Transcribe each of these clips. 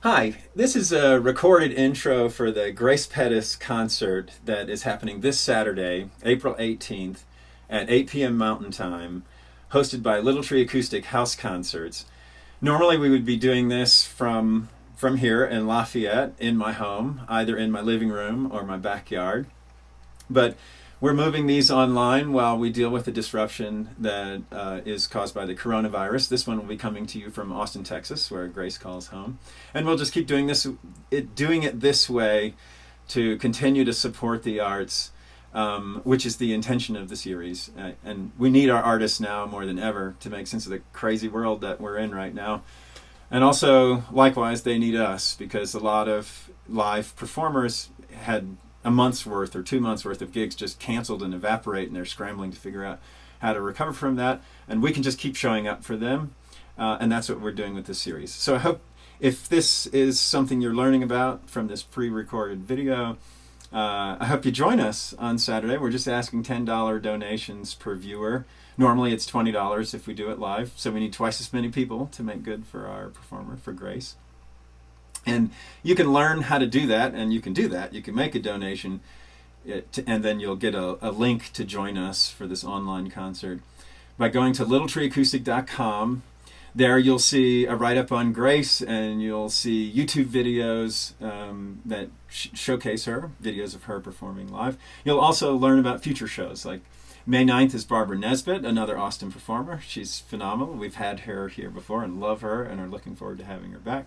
Hi, this is a recorded intro for the Grace Pettis concert that is happening this Saturday, April 18th at 8 p.m. Mountain Time, hosted by Little Tree Acoustic House Concerts. Normally we would be doing this from here in Lafayette in my home, either in my living room or my backyard. But we're moving these online while we deal with the disruption that is caused by the coronavirus. This one will be coming to you from Austin, Texas, where Grace calls home. And we'll just keep doing it this way to continue to support the arts, which is the intention of the series. And we need our artists now more than ever to make sense of the crazy world that we're in right now. And also, likewise, they need us, because a lot of live performers had a month's worth or 2 months worth of gigs just canceled and evaporate, and they're scrambling to figure out how to recover from that. And we can just keep showing up for them. And that's what we're doing with this series. So I hope if this is something you're learning about from this pre-recorded video, I hope you join us on Saturday. We're just asking $10 donations per viewer. Normally it's $20 if we do it live. So we need twice as many people to make good for our performer, for Grace. And you can learn how to do that, and you can do that. You can make a donation, and then you'll get a link to join us for this online concert by going to littletreeacoustic.com. There you'll see a write-up on Grace, and you'll see YouTube videos that showcase her, videos of her performing live. You'll also learn about future shows, like May 9th is Barbara Nesbitt, another Austin performer. She's phenomenal. We've had her here before and love her and are looking forward to having her back.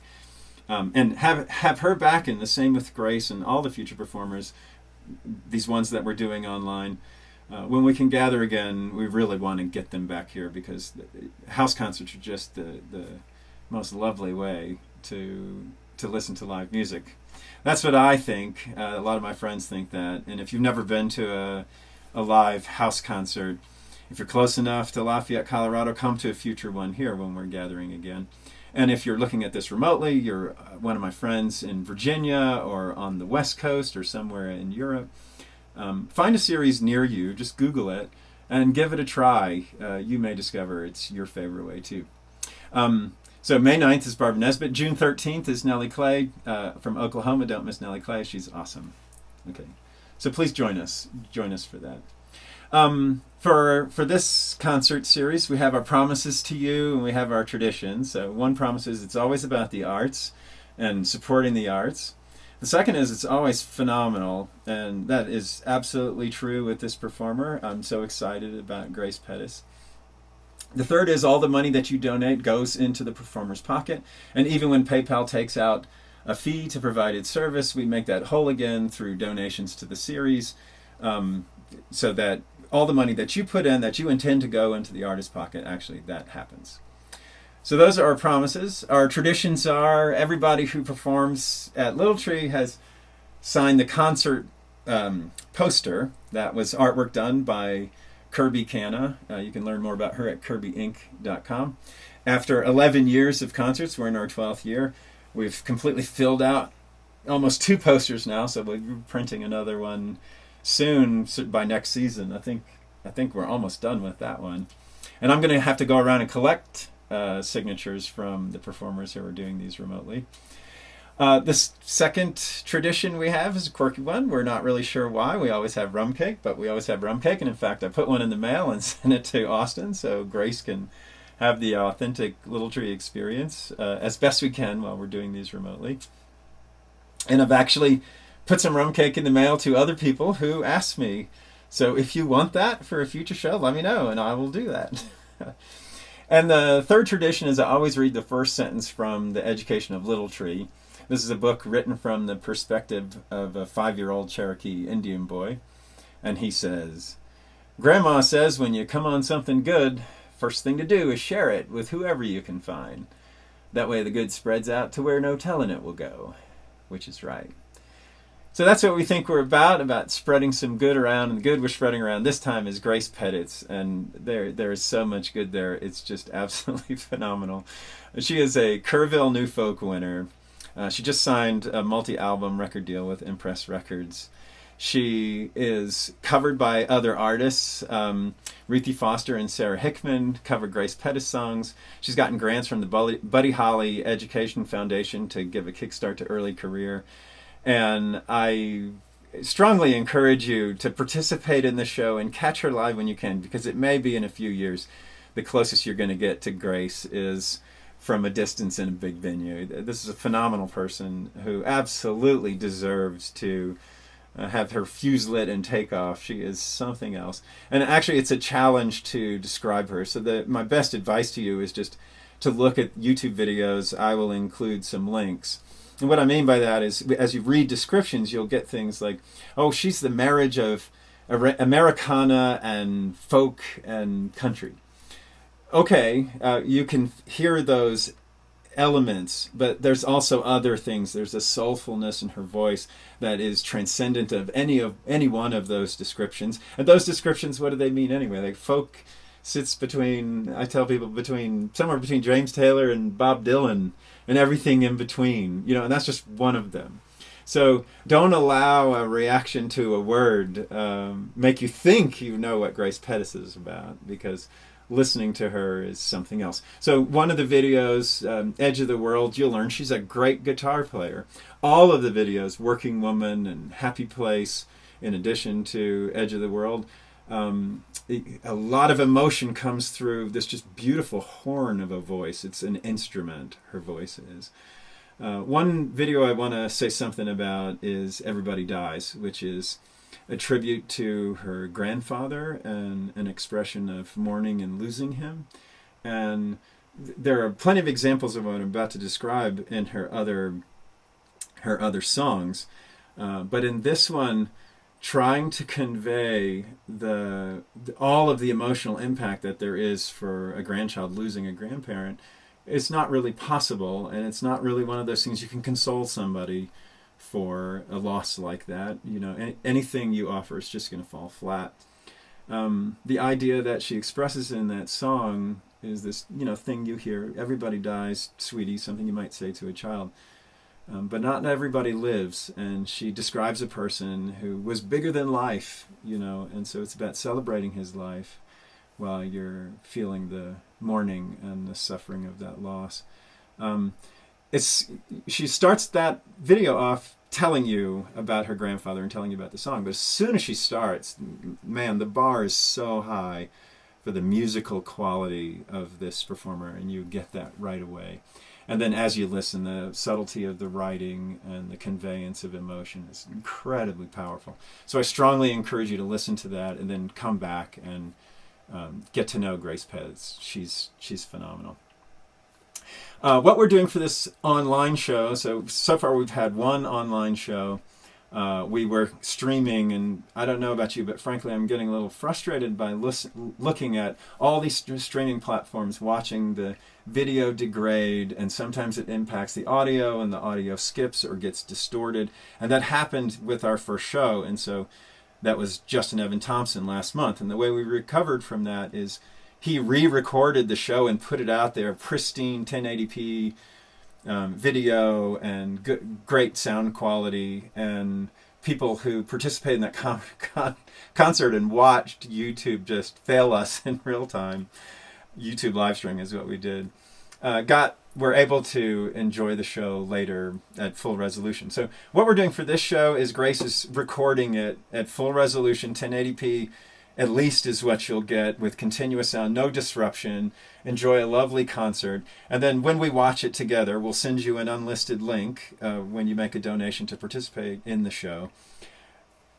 And have her back, and the same with Grace and all the future performers, these ones that we're doing online. When we can gather again, we really want to get them back here, because house concerts are just the most lovely way to listen to live music. That's what I think. A lot of my friends think that. And if you've never been to a live house concert, if you're close enough to Lafayette, Colorado, come to a future one here when we're gathering again. And if you're looking at this remotely, you're one of my friends in Virginia or on the West Coast or somewhere in Europe, find a series near you, just Google it, and give it a try. You may discover it's your favorite way too. So May 9th is Barbara Nesbitt. June 13th is Nellie Clay from Oklahoma. Don't miss Nellie Clay. She's awesome. Okay, so please join us. Join us for that. For this concert series, we have our promises to you, and we have our traditions. So one promise is it's always about the arts and supporting the arts. The second is it's always phenomenal, and that is absolutely true with this performer. I'm so excited about Grace Pettis. The third is all the money that you donate goes into the performer's pocket, and even when PayPal takes out a fee to provide its service, we make that whole again through donations to the series, so that all the money that you put in, that you intend to go into the artist's pocket, actually that happens. So those are our promises. Our traditions are everybody who performs at Little Tree has signed the concert poster. That was artwork done by Kirby Canna. You can learn more about her at kirbyinc.com. After 11 years of concerts, we're in our 12th year. We've completely filled out almost 2 posters now, so we'll be printing another one soon, by next season. I think we're almost done with that one. And I'm going to have to go around and collect signatures from the performers who are doing these remotely. This second tradition we have is a quirky one. We're not really sure why. We always have rum cake, but we always have rum cake. And in fact, I put one in the mail and sent it to Austin so Grace can have the authentic Little Tree experience as best we can while we're doing these remotely. And I've actually put some rum cake in the mail to other people who asked me. So if you want that for a future show, let me know and I will do that. And the third tradition is I always read the first sentence from The Education of Little Tree. This is a book written from the perspective of a 5-year-old Cherokee Indian boy. And he says, "Grandma says when you come on something good, first thing to do is share it with whoever you can find. That way the good spreads out to where no telling it will go," which is right. So that's what we think we're about spreading some good around, and the good we're spreading around this time is Grace Pettis, and there is so much good there. It's just absolutely phenomenal. She is a Kerrville New Folk winner. She just signed a multi-album record deal with Impress Records. She is covered by other artists. Ruthie Foster and Sarah Hickman covered Grace Pettis songs. She's gotten grants from the Buddy Holly Education Foundation to give a kickstart to early career. And I strongly encourage you to participate in the show and catch her live when you can, because it may be in a few years the closest you're going to get to Grace is from a distance in a big venue. This is a phenomenal person who absolutely deserves to have her fuse lit and take off. She is something else. And actually, it's a challenge to describe her. So my best advice to you is just to look at YouTube videos. I will include some links. And what I mean by that is, as you read descriptions, you'll get things like, oh, she's the marriage of Americana and folk and country. Okay, you can hear those elements, but there's also other things. There's a soulfulness in her voice that is transcendent of any one of those descriptions. And those descriptions, what do they mean anyway? Like folk sits between, I tell people, somewhere between James Taylor and Bob Dylan and everything in between, and that's just one of them. So don't allow a reaction to a word make you think you know what Grace Pettis is about, because listening to her is something else. So one of the videos, Edge of the World, you'll learn she's a great guitar player. All of the videos, Working Woman and Happy Place, in addition to Edge of the World, a lot of emotion comes through this just beautiful horn of a voice. It's an instrument, her voice is. One video I want to say something about is Everybody Dies, which is a tribute to her grandfather and an expression of mourning and losing him. And there are plenty of examples of what I'm about to describe in her other songs. But in this one, trying to convey all of the emotional impact that there is for a grandchild losing a grandparent, it's not really possible, and it's not really one of those things you can console somebody for a loss like that. Anything you offer is just going to fall flat. The idea that she expresses in that song is this, thing you hear, everybody dies, sweetie, something you might say to a child. But not everybody lives, and she describes a person who was bigger than life, and so it's about celebrating his life while you're feeling the mourning and the suffering of that loss. She starts that video off telling you about her grandfather and telling you about the song, but as soon as she starts, man, the bar is so high for the musical quality of this performer, and you get that right away. And then as you listen, the subtlety of the writing and the conveyance of emotion is incredibly powerful. So I strongly encourage you to listen to that and then come back and get to know Grace Pettis. She's phenomenal. What we're doing for this online show, so far we've had one online show. We were streaming, and I don't know about you, but frankly I'm getting a little frustrated by looking at all these streaming platforms, watching the video degrade, and sometimes it impacts the audio, and the audio skips or gets distorted. And that happened with our first show, and so that was Justin Evan Thompson last month. And the way we recovered from that is he re-recorded the show and put it out there, pristine 1080p video and great sound quality. And people who participated in that concert and watched YouTube just fail us in real time, YouTube live streaming is what we did, were able to enjoy the show later at full resolution. So what we're doing for this show is Grace is recording it at full resolution, 1080p at least is what you'll get, with continuous sound, no disruption. Enjoy a lovely concert. And then when we watch it together, we'll send you an unlisted link when you make a donation to participate in the show.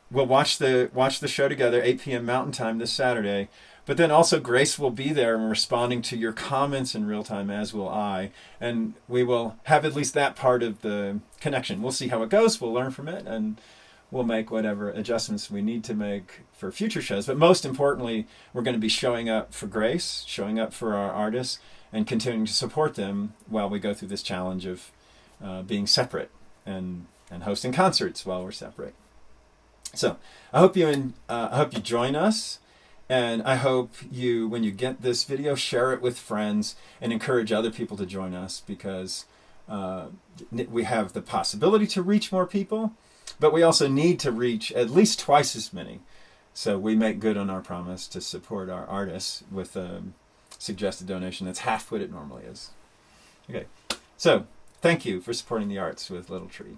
We'll watch the show together, 8 p.m. Mountain Time this Saturday. But then also Grace will be there and responding to your comments in real time, as will I. And we will have at least that part of the connection. We'll see how it goes. We'll learn from it, and we'll make whatever adjustments we need to make for future shows. But most importantly, we're going to be showing up for Grace, showing up for our artists, and continuing to support them while we go through this challenge of being separate and hosting concerts while we're separate. So I hope you join us. And I hope you, when you get this video, share it with friends and encourage other people to join us, because we have the possibility to reach more people, But we also need to reach at least twice as many. So we make good on our promise to support our artists with a suggested donation that's half what it normally is. Okay, so thank you for supporting the arts with Little Tree.